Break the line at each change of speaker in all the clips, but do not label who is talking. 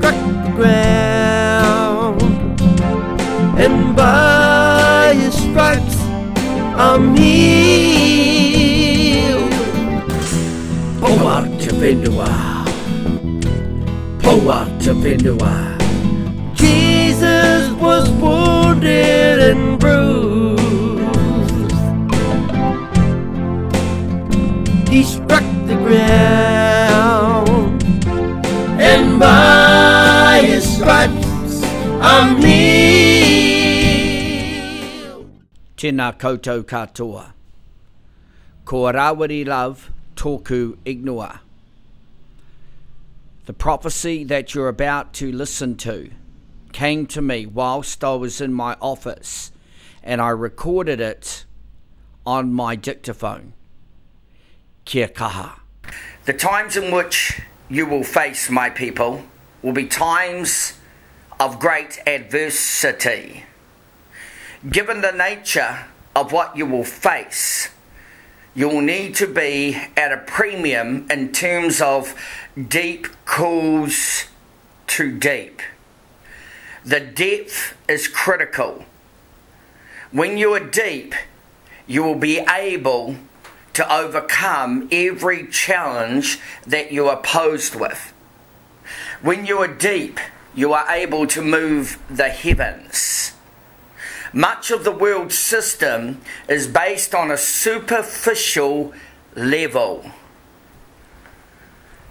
struck the ground, and by his stripes I'm healed. Power to Vindua, power to Vindua. Jesus was wounded and bruised. He struck the ground, and by his stripes I'm healed.
Tēnā koutou katoa. Ko Rawiri Love tōku ignua. The prophecy that you're about to listen to came to me whilst I was in my office, and I recorded it on my dictaphone. Kia kaha. The times in which you will face, my people, will be times of great adversity. Given the nature of what you will face, you will need to be at a premium in terms of deep calls to deep. The depth is critical. When you are deep, you will be able to overcome every challenge that you are posed with. When you are deep, you are able to move the heavens. Much of the world system is based on a superficial level.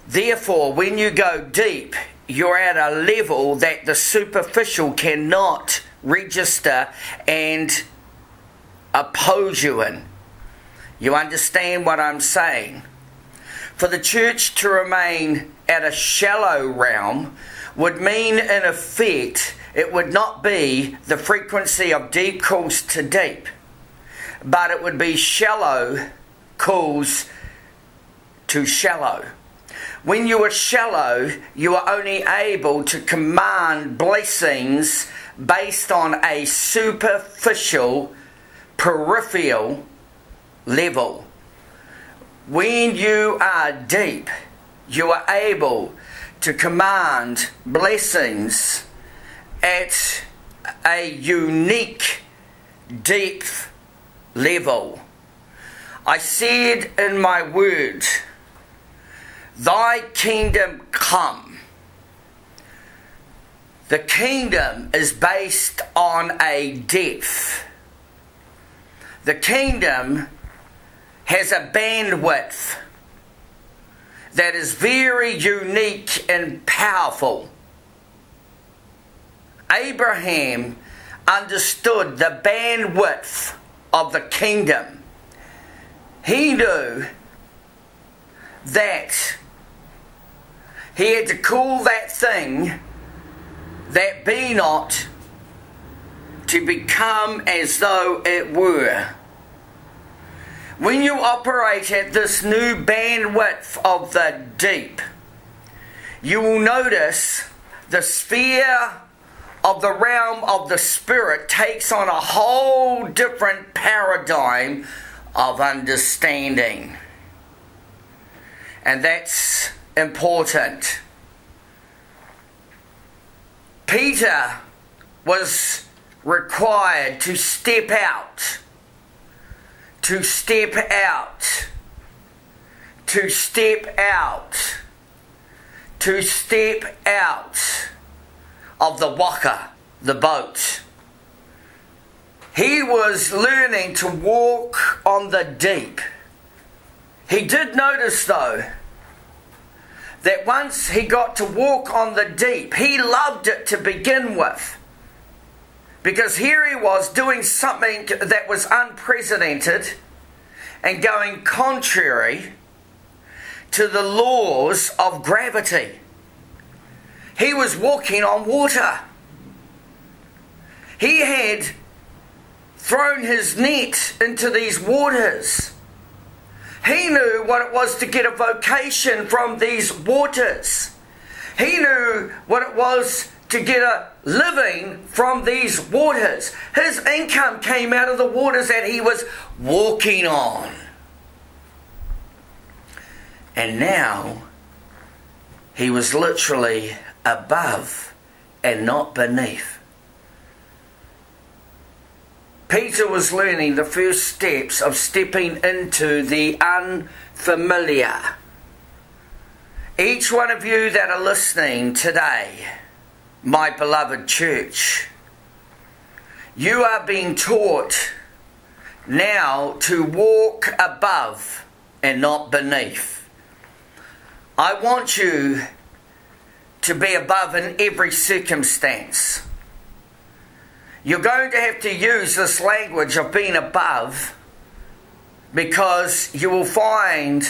Therefore, when you go deep, you're at a level that the superficial cannot register and oppose you in. You understand what I'm saying? For the church to remain at a shallow realm would mean, in effect, it would not be the frequency of deep calls to deep, but it would be shallow calls to shallow. When you are shallow, you are only able to command blessings based on a superficial, peripheral level. When you are deep, you are able to command blessings at a unique, deep level. I said in my word, thy kingdom come. The kingdom is based on a depth. The kingdom has a bandwidth that is very unique and powerful. Abraham understood the bandwidth of the kingdom. He knew that he had to call that thing that be not to become as though it were. When you operate at this new bandwidth of the deep, you will notice the sphere of the realm of the spirit takes on a whole different paradigm of understanding. And that's important. Peter was required to step out, to step out, to step out, to step out of the waka, the boat. He was learning to walk on the deep. He did notice, though, that once he got to walk on the deep, he loved it to begin with. Because here he was doing something that was unprecedented and going contrary to the laws of gravity. He was walking on water. He had thrown his net into these waters. He knew what it was to get a vocation from these waters. He knew what it was to get a living from these waters. His income came out of the waters that he was walking on. And now he was literally above and not beneath. Peter was learning the first steps of stepping into the unfamiliar. Each one of you that are listening today, my beloved church, you are being taught now to walk above and not beneath. I want you to be above in every circumstance. You're going to have to use this language of being above, because you will find,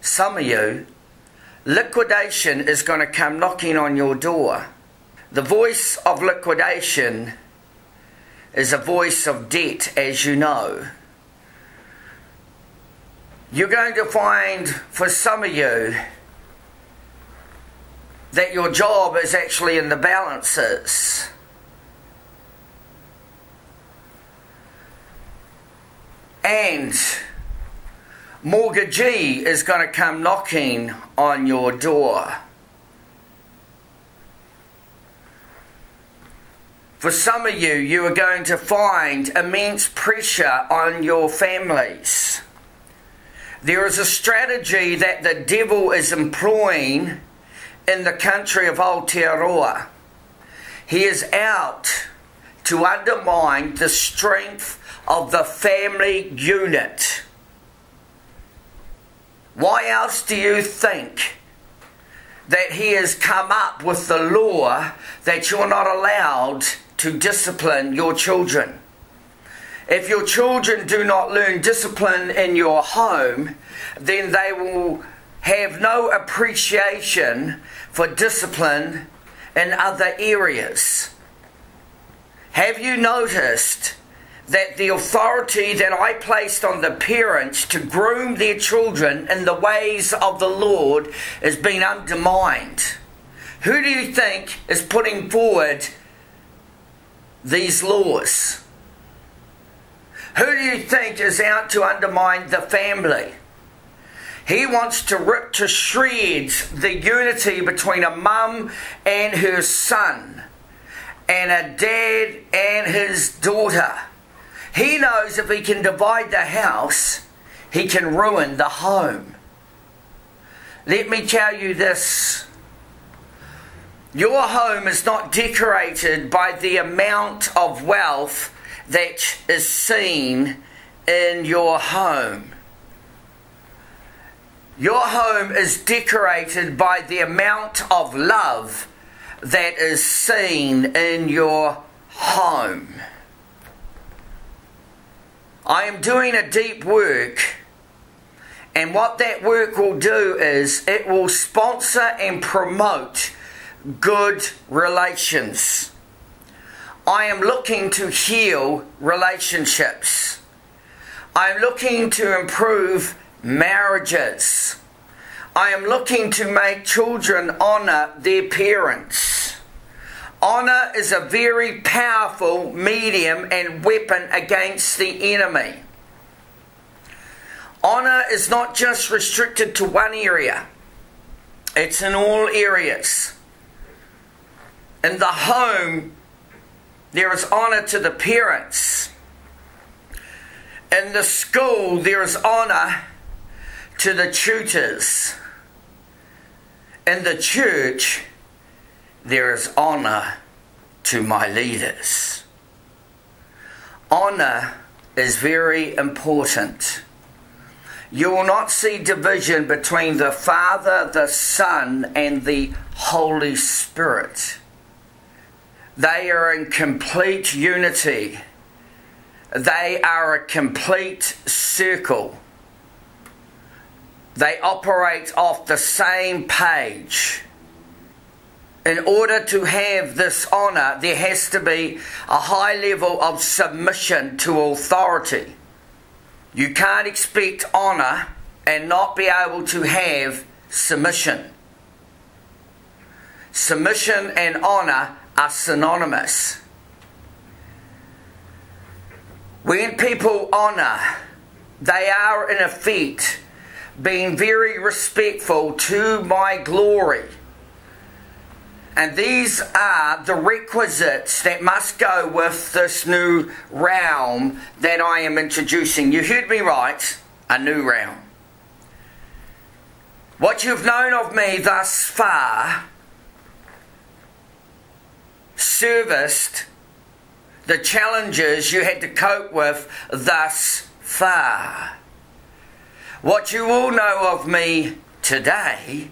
some of you, liquidation is going to come knocking on your door. The voice of liquidation is a voice of debt, as you know. You're going to find, for some of you, that your job is actually in the balances. And mortgagee is going to come knocking on your door. For some of you, you are going to find immense pressure on your families. There is a strategy that the devil is employing in the country of Aotearoa. He is out to undermine the strength of the family unit. Why else do you think that he has come up with the law that you're not allowed to discipline your children? If your children do not learn discipline in your home, then they will have no appreciation for discipline in other areas. Have you noticed that the authority that I placed on the parents to groom their children in the ways of the Lord is being undermined? Who do you think is putting forward these laws? Who do you think is out to undermine the family? He wants to rip to shreds the unity between a mum and her son, and a dad and his daughter. He knows if he can divide the house, he can ruin the home. Let me tell you this. Your home is not decorated by the amount of wealth that is seen in your home. Your home is decorated by the amount of love that is seen in your home. I am doing a deep work, and what that work will do is it will sponsor and promote good relations. I am looking to heal relationships. I am looking to improve marriages. I am looking to make children honour their parents. Honour is a very powerful medium and weapon against the enemy. Honour is not just restricted to one area. It's in all areas. In the home, there is honour to the parents. In the school, there is honour to the tutors. In the church, there is honour to my leaders. Honour is very important. You will not see division between the Father, the Son, and the Holy Spirit. They are in complete unity. They are a complete circle. They operate off the same page. In order to have this honour, there has to be a high level of submission to authority. You can't expect honour and not be able to have submission. Submission and honour are synonymous. When people honour, they are in effect being very respectful to my glory. And these are the requisites that must go with this new realm that I am introducing. You heard me right, a new realm. What you've known of me thus far serviced the challenges you had to cope with thus far. What you will know of me today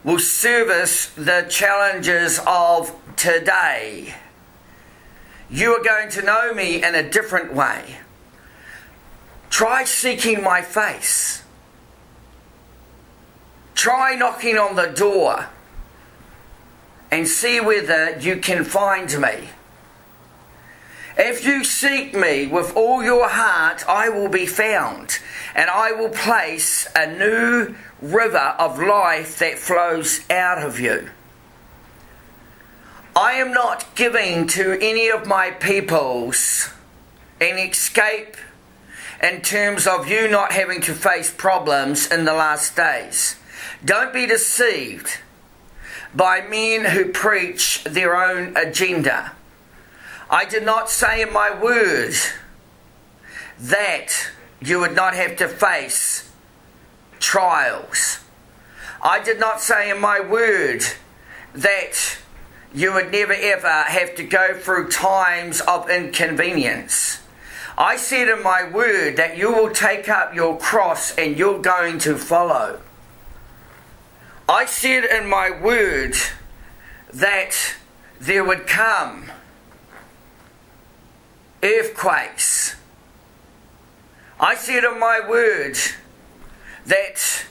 will service the challenges of today. You are going to know me in a different way. Try seeking my face. Try knocking on the door and see whether you can find me. If you seek me with all your heart, I will be found, and I will place a new river of life that flows out of you. I am not giving to any of my peoples an escape in terms of you not having to face problems in the last days. Don't be deceived by men who preach their own agenda. I did not say in my word that you would not have to face trials. I did not say in my word that you would never ever have to go through times of inconvenience. I said in my word that you will take up your cross and you're going to follow. I said in my word that there would come earthquakes. I said in my word that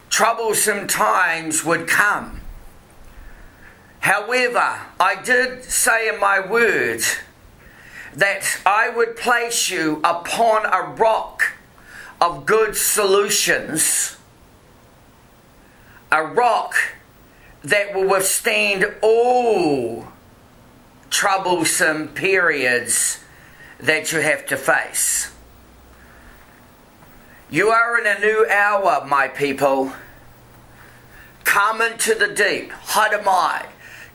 troublesome times would come. However, I did say in my word that I would place you upon a rock of good solutions, a rock that will withstand all troublesome periods that you have to face. You are in a new hour, my people. Come into the deep, Hadamai.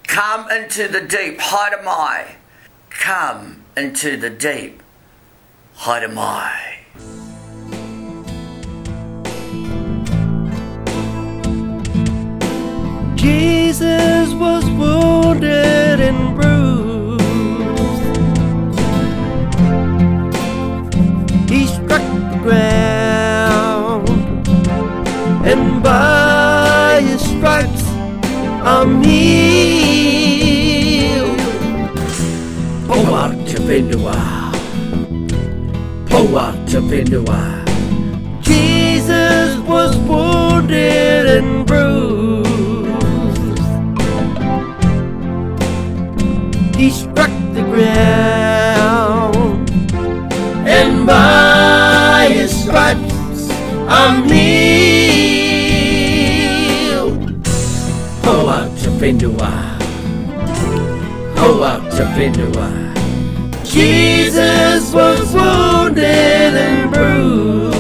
Come into the deep, Hadamai. Come into the deep, Hadamai.
Jesus was wounded and bruised. He struck the ground, and by his stripes I'm healed. Power to Vindua. Power to Vindua. Jesus was wounded and bruised. He struck the ground, and by his stripes I'm healed. Power to Vindua. Power to Vindua. Jesus was wounded and bruised.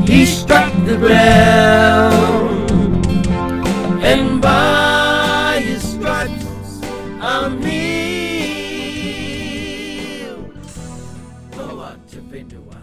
He struck the ground, and by his stripes I'm healed. Power to Vindua.